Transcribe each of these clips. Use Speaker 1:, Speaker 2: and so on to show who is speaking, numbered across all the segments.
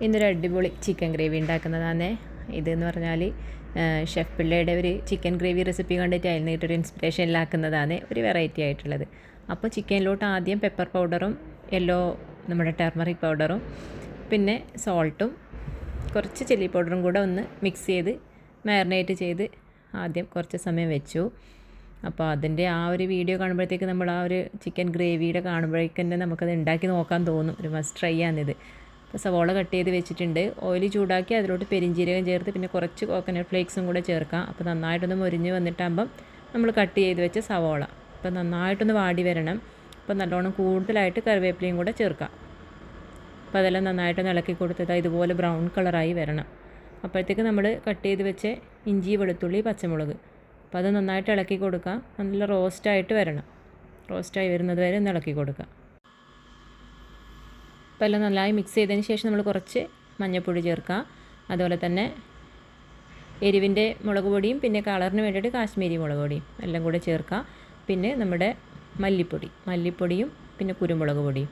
Speaker 1: ഇന്നൊരു അടിപൊളി chicken gravy ഉണ്ടാക്കുന്നതാണ്. ഇതെന്ന് പറഞ്ഞാൽ ഷെഫ് പിള്ളയുടെ ഒരു ചിക്കൻ ഗ്രേവി റെസിപ്പി കണ്ടിട്ട് അതിൽ നിന്നിട്ടൊരു ഇൻസ്പിറേഷനിലാക്കുന്നതാണ്, ഒരു വെറൈറ്റി ആയിട്ടുള്ളത്. അപ്പോൾ ചിക്കനിലോട്ട് ആദ്യം പെപ്പർ പൗഡറും നമ്മുടെ ടർമറിക് പൗഡറും പിന്നെ സോൾട്ടും കുറച്ച് ചില്ലി പൗഡറും കൂടെ ഒന്ന് മിക്സ് ചെയ്ത് മാരിനേറ്റ് ചെയ്ത് ആദ്യം കുറച്ച് സമയം വെച്ചു. അപ്പോൾ അതിൻ്റെ ആ ഒരു വീഡിയോ കാണുമ്പോഴത്തേക്ക് നമ്മൾ ആ ഒരു ചിക്കൻ ഗ്രേവിയുടെ കാണുമ്പോഴേക്ക് തന്നെ നമുക്കത് ഉണ്ടാക്കി നോക്കാൻ തോന്നും. ഒരു മസ്റ്റ് ട്രൈ ആണിത്. അപ്പോൾ സവോള കട്ട് ചെയ്ത് വെച്ചിട്ടുണ്ട്. ഓയിൽ ചൂടാക്കി അതിലോട്ട് പെരിഞ്ചീരകം ചേർത്ത് പിന്നെ കുറച്ച് കോക്കനട്ട് ഫ്ലേക്സും കൂടെ ചേർക്കാം. അപ്പോൾ നന്നായിട്ടൊന്ന് മുരിഞ്ഞ് വന്നിട്ടാകുമ്പം നമ്മൾ കട്ട് ചെയ്ത് വെച്ച സവോള അപ്പോൾ നന്നായിട്ടൊന്ന് വാടി വരണം. അപ്പോൾ നല്ലോണം കൂടുതലായിട്ട് കറിവേപ്പിലയും കൂടെ ചേർക്കാം. അപ്പോൾ അതെല്ലാം നന്നായിട്ടൊന്ന് ഇളക്കി കൊടുത്തത് ഇതുപോലെ ബ്രൗൺ കളറായി വരണം. അപ്പോഴത്തേക്ക് നമ്മൾ കട്ട് ചെയ്ത് വെച്ച ഇഞ്ചി, വെളുത്തുള്ളി, പച്ചമുളക് അപ്പോൾ അത് നന്നായിട്ട് ഇളക്കി കൊടുക്കാം. നല്ല റോസ്റ്റായിട്ട് വരണം. റോസ്റ്റായി വരുന്നത് വരെ ഒന്ന് ഇളക്കി കൊടുക്കാം. അപ്പോൾ എല്ലാം നന്നായി മിക്സ് ചെയ്തതിന് ശേഷം നമ്മൾ കുറച്ച് മഞ്ഞൾപ്പൊടി ചേർക്കുക. അതുപോലെ തന്നെ എരിവിൻ്റെ മുളക് പൊടിയും പിന്നെ കളറിന് വേണ്ടിയിട്ട് കാശ്മീരി മുളക് പൊടിയും എല്ലാം കൂടെ ചേർക്കുക. പിന്നെ നമ്മുടെ മല്ലിപ്പൊടിയും പിന്നെ കുരുമുളക് പൊടിയും.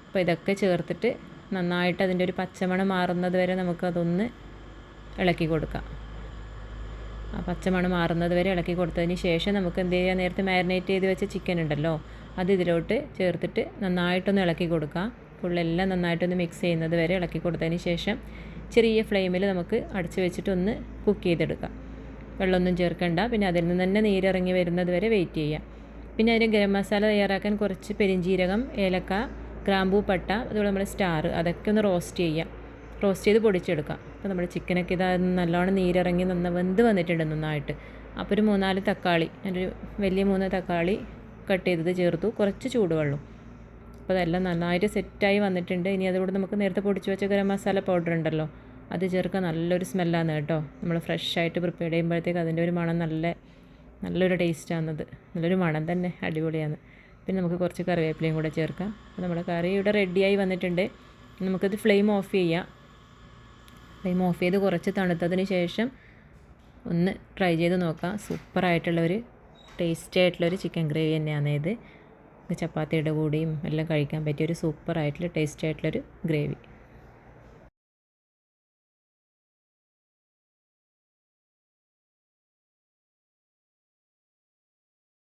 Speaker 1: അപ്പോൾ ഇതൊക്കെ ചേർത്തിട്ട് നന്നായിട്ട് അതിൻ്റെ ഒരു പച്ചമണം മാറുന്നത് വരെ നമുക്കതൊന്ന് ഇളക്കി കൊടുക്കാം. ആ പച്ചമണം മാറുന്നത് വരെ ഇളക്കി കൊടുത്തതിന് ശേഷം നമുക്ക് എന്ത് ചെയ്യുക, നേരത്തെ മാരിനേറ്റ് ചെയ്ത് വെച്ച ചിക്കൻ ഉണ്ടല്ലോ അത് ഇതിലോട്ട് ചേർത്തിട്ട് നന്നായിട്ടൊന്ന് ഇളക്കി കൊടുക്കുക. ഫുള്ളെല്ലാം നന്നായിട്ടൊന്ന് മിക്സ് ചെയ്യുന്നത് വരെ ഇളക്കി കൊടുത്തതിന് ശേഷം ചെറിയ ഫ്ലെയിമിൽ നമുക്ക് അടച്ച് വെച്ചിട്ട് ഒന്ന് കുക്ക് ചെയ്തെടുക്കാം. വെള്ളമൊന്നും ചേർക്കണ്ട. പിന്നെ അതിൽ നിന്ന് തന്നെ നീരിറങ്ങി വരുന്നത് വരെ വെയിറ്റ് ചെയ്യാം. പിന്നെ അതിന് ഗരം മസാല തയ്യാറാക്കാൻ കുറച്ച് പെരിഞ്ചീരകം, ഏലക്ക, ഗ്രാമ്പൂ, പട്ട, അതുപോലെ നമ്മുടെ സ്റ്റാർ അതൊക്കെ ഒന്ന് റോസ്റ്റ് ചെയ്ത് പൊടിച്ചെടുക്കാം. അപ്പോൾ നമ്മുടെ ചിക്കനൊക്കെ ഇതാ നല്ലോണം നീരിറങ്ങി വെന്ത് വന്നിട്ടുണ്ട് നന്നായിട്ട്. അപ്പോൾ ഒരു 3-4 തക്കാളി, ഒരു വലിയ 3 തക്കാളി കട്ട് ചെയ്തത് ചേർത്തു. കുറച്ച് ചൂടുവെള്ളം. അപ്പോൾ അതെല്ലാം നന്നായിട്ട് സെറ്റായി വന്നിട്ടുണ്ട്. ഇനി അതുകൂടെ നമുക്ക് നേരത്തെ പൊടിച്ച് വെച്ച ഗരം മസാല പൗഡർ ഉണ്ടല്ലോ അത് ചേർക്കാൻ നല്ലൊരു സ്മെല്ലാണ് കേട്ടോ. നമ്മൾ ഫ്രഷായിട്ട് പ്രിപ്പയർ ചെയ്യുമ്പോഴത്തേക്ക് അതിൻ്റെ ഒരു മണം നല്ലൊരു ടേസ്റ്റാണത്. നല്ലൊരു മണം തന്നെ അടിപൊളിയാണ്. പിന്നെ നമുക്ക് കുറച്ച് കറിവേപ്പിലയും കൂടെ ചേർക്കാം. അപ്പോൾ നമ്മുടെ കറി ഇവിടെ റെഡിയായി വന്നിട്ടുണ്ട്. നമുക്കത് ഫ്ലെയിം ഓഫ് ചെയ്യാം. ഫ്ലെയിം ഓഫ് ചെയ്ത് കുറച്ച് തണുത്തതിന് ശേഷം ഒന്ന് ട്രൈ ചെയ്ത് നോക്കാം. സൂപ്പറായിട്ടുള്ളൊരു ടേസ്റ്റി ആയിട്ടുള്ളൊരു ചിക്കൻ ഗ്രേവി തന്നെയാണ് ഇത്. ചപ്പാത്തിയുടെ കൂടെയും എല്ലാം കഴിക്കാൻ പറ്റിയൊരു സൂപ്പറായിട്ടുള്ള ടേസ്റ്റി ആയിട്ടുള്ളൊരു ഗ്രേവി.